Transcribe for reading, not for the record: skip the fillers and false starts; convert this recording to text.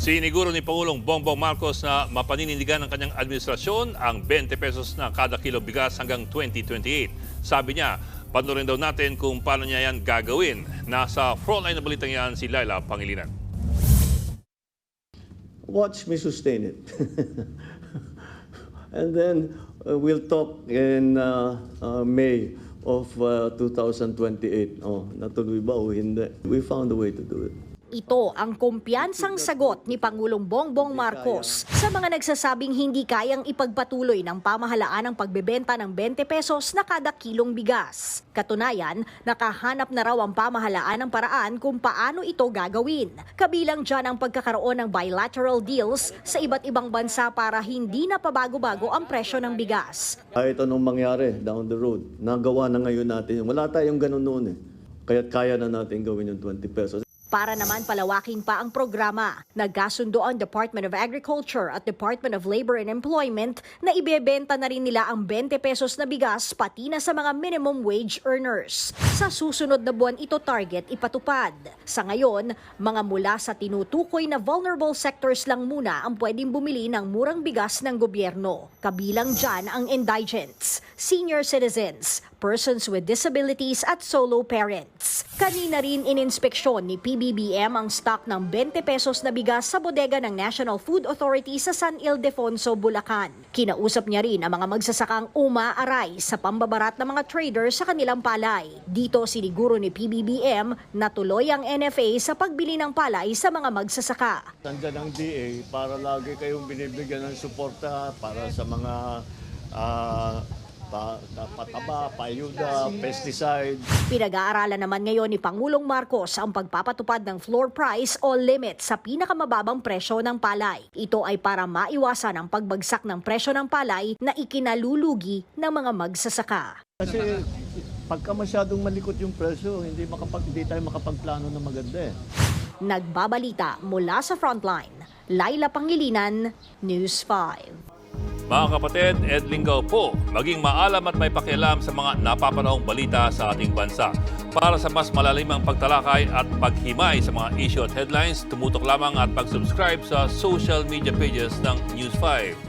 Siniguro ni Pangulong Bongbong Marcos na mapaninindigan ng kanyang administrasyon ang 20 pesos na kada kilo bigas hanggang 2028. Sabi niya, panoorin daw natin kung paano niya yan gagawin. Nasa frontline na balitang yan si Laila Pangilinan. Watch me sustain it. And then we'll talk in May of 2028. Oh, natuloy ba o hindi? We found a way to do it. Ito ang kumpiyansang sagot ni Pangulong Bongbong Marcos sa mga nagsasabing hindi kayang ipagpatuloy ng pamahalaan ang pagbebenta ng 20 pesos na kada kilong bigas. Katunayan, nakahanap na raw ang pamahalaan ng paraan kung paano ito gagawin. Kabilang dyan ang pagkakaroon ng bilateral deals sa iba't ibang bansa para hindi na pabago-bago ang presyo ng bigas. Kahit anong mangyari down the road, nagawa na ngayon natin. Wala tayong ganun noon eh. Kaya't kaya na natin gawin yung 20 pesos. Para naman palawakin pa ang programa, nagkasundo ang Department of Agriculture at Department of Labor and Employment na ibebenta na rin nila ang 20 pesos na bigas pati na sa mga minimum wage earners. Sa susunod na buwan ito target ipatupad. Sa ngayon, mga mula sa tinutukoy na vulnerable sectors lang muna ang pwedeng bumili ng murang bigas ng gobyerno. Kabilang dyan ang indigents, senior citizens, persons with disabilities at solo parents. Kanina rin ininspeksyon ni PBBM ang stock ng 20 pesos na bigas sa bodega ng National Food Authority sa San Ildefonso, Bulacan. Kinausap niya rin ang mga magsasakang umaaray sa pambabarat ng mga traders sa kanilang palay. Dito siniguro ni PBBM na tuloy ang NFA sa pagbili ng palay sa mga magsasaka. Nandiyan ang DA para lagi kayong binibigyan ng suporta para sa mga pataba, payuda, pesticide. Pinag-aaralan naman ngayon ni Pangulong Marcos ang pagpapatupad ng floor price o limit sa pinakamababang presyo ng palay. Ito ay para maiwasan ang pagbagsak ng presyo ng palay na ikinalulugi ng mga magsasaka. Kasi pagka masyadong malikot yung presyo, hindi tayo makapagplano na maganda eh. Nagbabalita mula sa Frontline, Laila Pangilinan, News 5. Mga kapatid, Ed Lingaw po, maging maalam at may pakialam sa mga napapanahong balita sa ating bansa. Para sa mas malalimang pagtalakay at paghimay sa mga issue at headlines, tumutok lamang at pag-subscribe sa social media pages ng News 5.